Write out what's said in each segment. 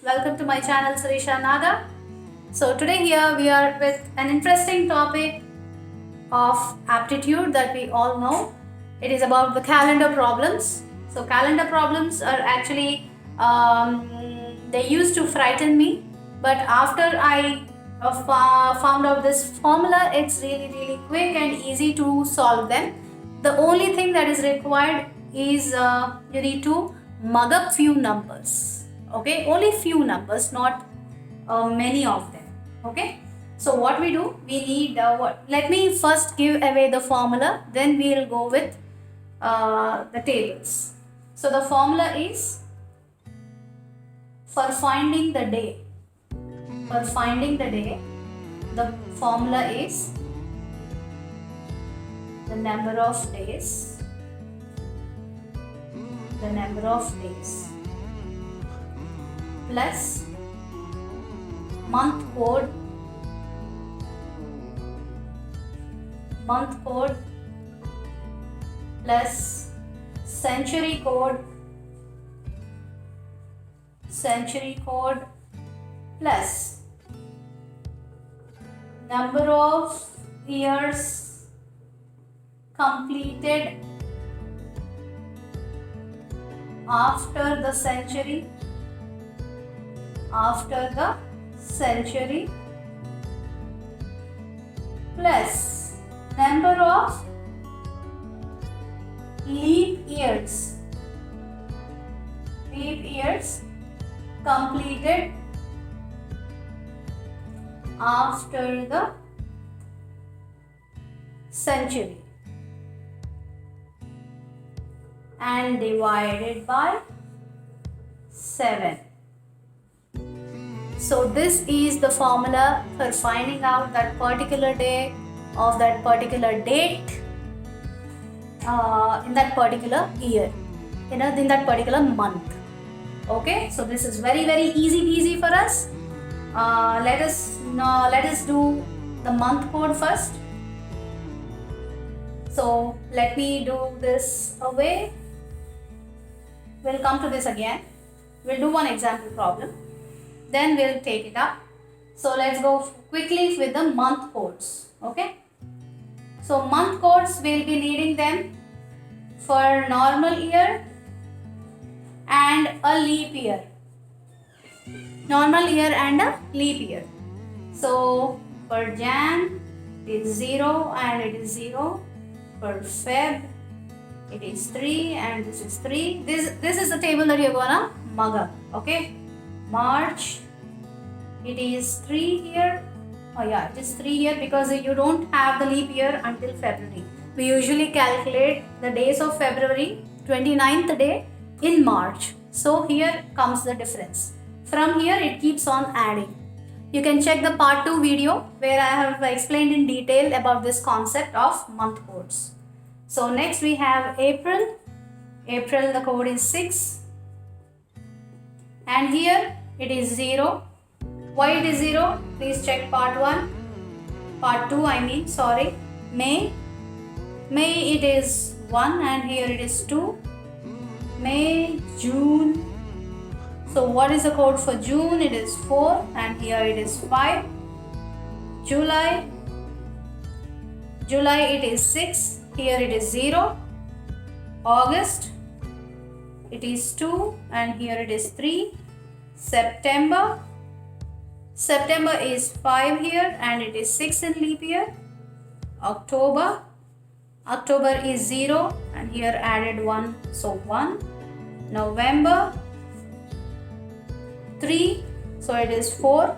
welcome to my channel Suresha Naga. So today here we are with an interesting topic of aptitude that we all know. It is about the calendar problems. So calendar problems are actually they used to frighten me, but after I found out this formula, it's really quick and easy to solve them. The only thing that is required is you need to mug up few numbers. Okay, only few numbers, not many of them. Okay, so what we do, we need let me first give away the formula, then we'll go with the tables. So the formula is for finding the day. For finding the day, the formula is the number of days plus month code plus century code plus number of years completed after the century plus number of leap years completed after the century and divided by 7. So this is the formula for finding out that particular day of that particular date in that particular year, in that particular month. Okay, so this is very easy peasy for us. Let us do the month code first. So let me do this away. We'll come to this again. We'll do one example problem, then we'll take it up. So let's go quickly with the month codes. Okay, so month codes, we'll be needing them for normal year and a leap year. So for Jan it is 0 and it is 0. For Feb it is 3 and this is 3. This is the table that you're gonna mug up. Okay, March it is 3 here. Oh yeah, it is 3 here because you don't have the leap year until February. We usually calculate the days of February 29th day in March. So here comes the difference. From here it keeps on adding. You can check the part 2 video where I have explained in detail about this concept of month codes. So next we have April. The code is 6 and here it is 0. Why it is 0? Please check part 2 I mean, sorry. May it is 1 and here it is 2. May, June. So what is the code for June? It is 4 and here it is 5. July it is 6, here it is 0. August it is 2 and here it is 3. September is 5 here and it is 6 in leap year. October is 0 and here added 1, so 1. November 3, so it is 4.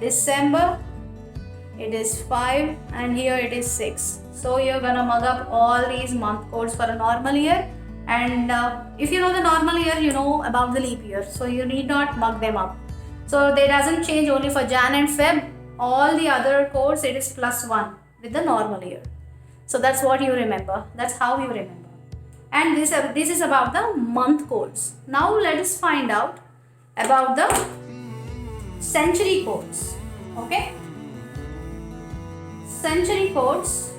December it is 5 and here it is 6. So you're gonna mug up all these month codes for a normal year, and if you know the normal year, you know about the leap year, so you need not mug them up. So they doesn't change only for Jan and Feb. All the other codes, it is +1 with the normal year. So that's what you remember. That's how you remember. And this is about the month codes. Now let us find out about the century codes. Okay, century codes,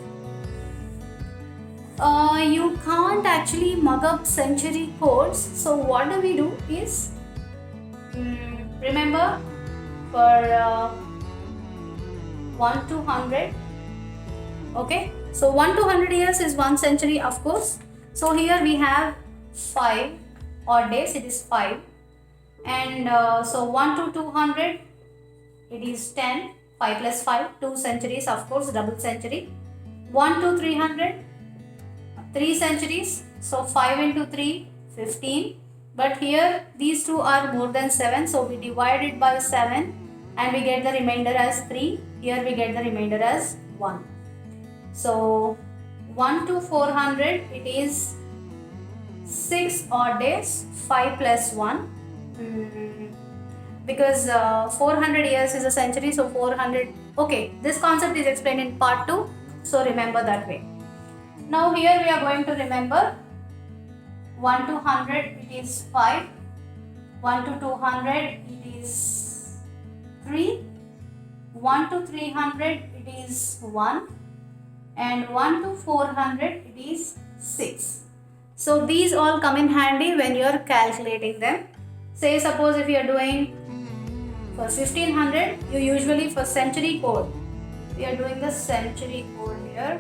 you can't actually mug up century codes. So what do we do is remember for 1 to 100. Okay, so 1 to 100 years is 1 century, of course. So here we have 5 odd days, it is 5. And so 1 to 200, it is 10. 5 plus 5, 2 centuries, of course, double century. 1 to 300, 3 centuries. So 5 into 3, 15. But here these two are more than 7. So we divide it by 7 and we get the remainder as 3. Here we get the remainder as 1. So 1 to 400, it is 6 odd days, 5 plus 1. Because 400 years is a century, so 400. Okay, this concept is explained in part 2, so remember that way. Now here we are going to remember 1 to 100, it is 5. 1 to 200, it is 3. 1 to 300, it is 1. And 1 to 400, it is 6. So these all come in handy when you are calculating them. Say suppose if you are doing for 1500, you usually for century code, we are doing the century code here.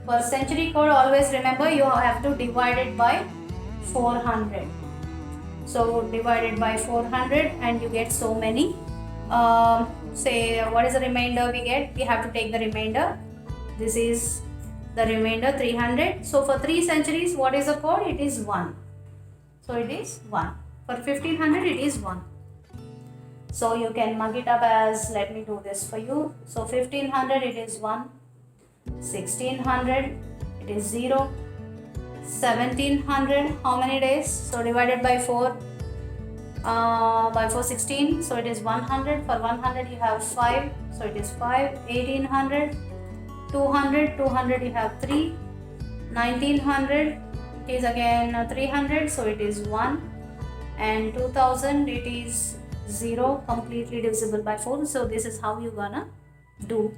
For century code, always remember you have to divide it by 400. So divide it by 400 and you get so many. Say what is the remainder we get? We have to take the remainder. This is the remainder 300. So for 3 centuries, what is the code? It is 1. So it is 1. For 1500, it is 1. So you can mug it up as, let me do this for you. So 1500, it is 1. 1600, it is 0. 1700, how many days? So divided by 4. By 4, 16. So it is 100. For 100, you have 5. So it is 5. 1800. 200, 200 you have 3. 1900, it is again 300, so it is 1. And 2000, it is 0, completely divisible by 4. So this is how you're gonna do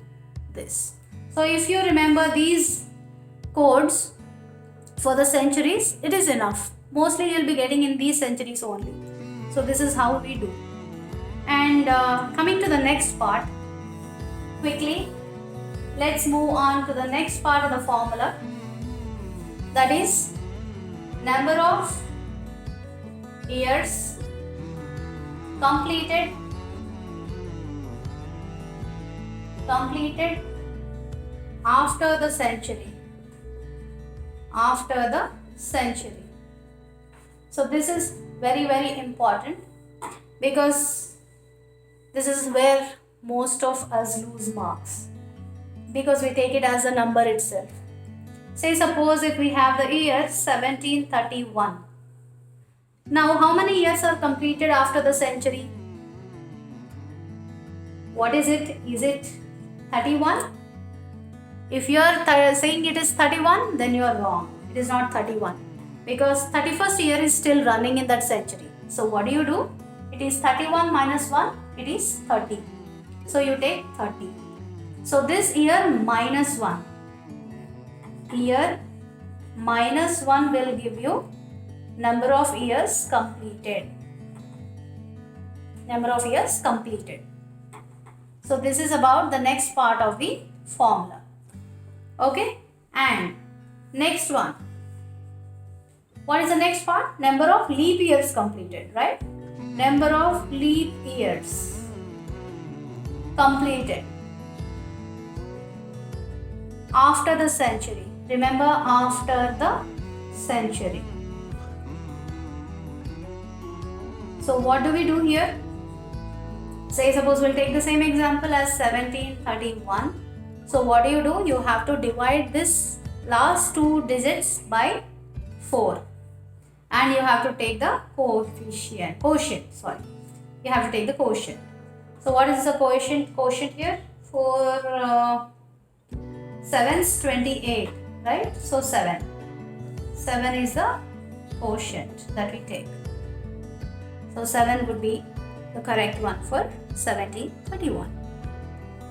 this. So if you remember these codes for the centuries, it is enough. Mostly you'll be getting in these centuries only. So this is how we do. And coming to the next part, quickly, let's move on to the next part of the formula, that is number of years completed after the century. So this is very, very important because this is where most of us lose marks, because we take it as a number itself. Say suppose if we have the year 1731. Now how many years are completed after the century? What is it? Is it 31? If you are saying it is 31, then you are wrong. It is not 31 because 31st year is still running in that century. So what do? It is 31 minus 1, it is 30. So you take 30. So this year minus 1. Year minus 1 will give you number of years completed. So this is about the next part of the formula. Okay, and next one. What is the next part? Number of leap years completed, right? Number of leap years completed after the century. Remember, after the century. So what do we do here? Say suppose we'll take the same example as 1731. So what do? You have to divide this last 2 digits by 4. And you have to take the quotient. You have to take the quotient. So what is the quotient here? 4 7's 28, right? So 7. 7 is the quotient that we take. So 7 would be the correct one for 1731.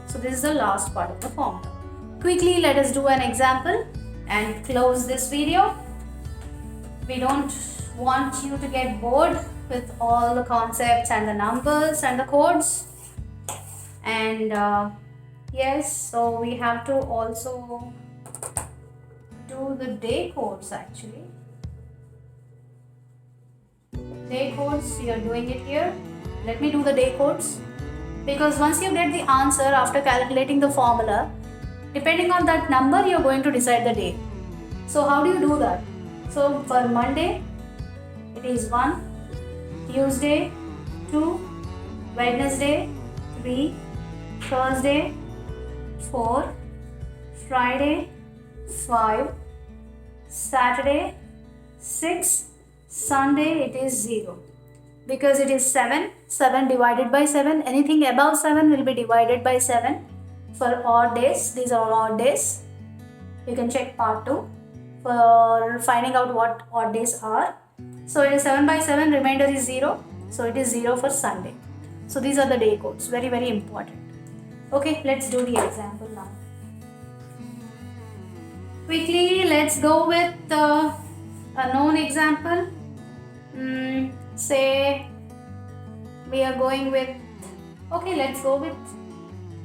So this is the last part of the formula. Quickly let us do an example and close this video. We don't want you to get bored with all the concepts and the numbers and the codes. And yes, so we have to also do the day codes actually. Day codes, we are doing it here. Let me do the day codes, because once you get the answer after calculating the formula, depending on that number you're going to decide the day. So how do you do that? So for Monday it is 1, Tuesday 2, Wednesday 3, Thursday 4, Friday 5, Saturday 6, Sunday it is 0. Because it is 7 divided by 7, anything above 7 will be divided by 7. For odd days, these are all odd days. You can check part 2 for finding out what odd days are. So it is 7 by 7, remainder is 0. So it is 0 for Sunday. So these are the day codes, very, very important. Okay, let's do the example now. Quickly, let's go with a known example. Say we are going with, okay, let's go with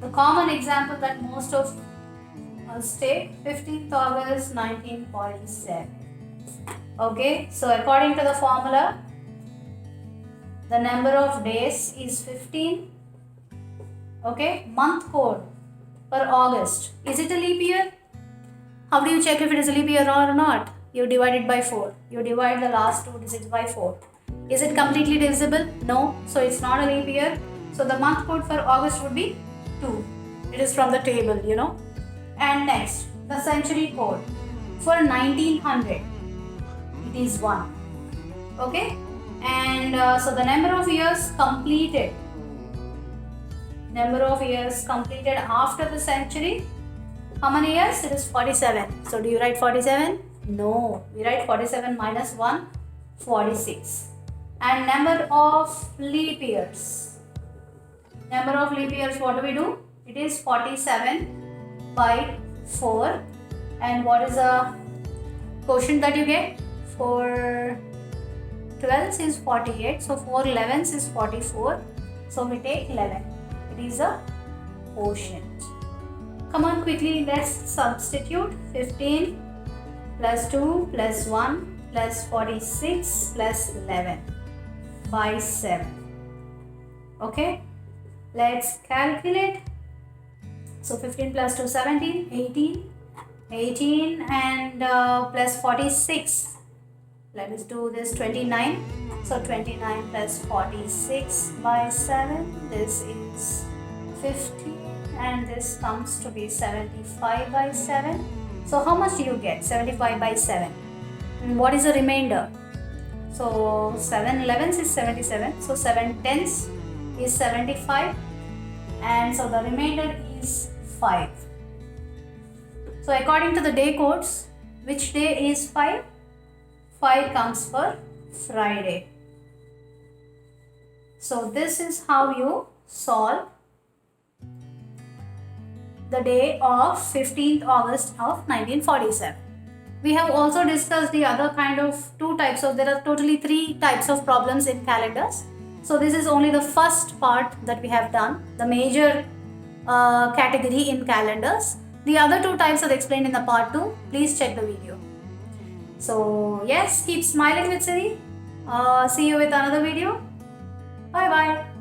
the common example that most of us take, 15th August 1947. Okay, so according to the formula, the number of days is 15. Okay, month code for August. Is it a leap year? How do you check if it is a leap year or not? You divide it by 4. You divide the last 2 digits by 4. Is it completely divisible? No. So it's not a leap year. So the month code for August would be 2. It is from the table, you know. And next, the century code. For 1900, it is 1. Okay. And so the number of years completed. Number of years completed after the century. How many years? It is 47. So do you write 47? No. We write 47 minus 1, 46. And number of leap years. Number of leap years, what do we do? It is 47 by 4. And what is the quotient that you get? 4 12s is 48. So 4 11s is 44. So we take 11. It is a quotient. Come on, quickly, let's substitute. 15 plus 2 plus 1 plus 46 plus 11 by 7. Okay, let's calculate. So 15 plus 2, 17, 18. 18 and plus 46. Let us do this, 29. So 29 plus 46 by 7. This is 50. And this comes to be 75 by 7. So how much do you get? 75 by 7. And what is the remainder? So 7 11s is 77. So 7 10s is 75. And so the remainder is 5. So according to the day codes, which day is 5? 5 comes for Friday. So this is how you solve the day of 15th August of 1947. We have also discussed the other kind of there are totally 3 types of problems in calendars. So this is only the first part that we have done, the major category in calendars. The other 2 types are explained in the part 2. Please check the video. So yes, keep smiling with Siri. See you with another video. Bye bye.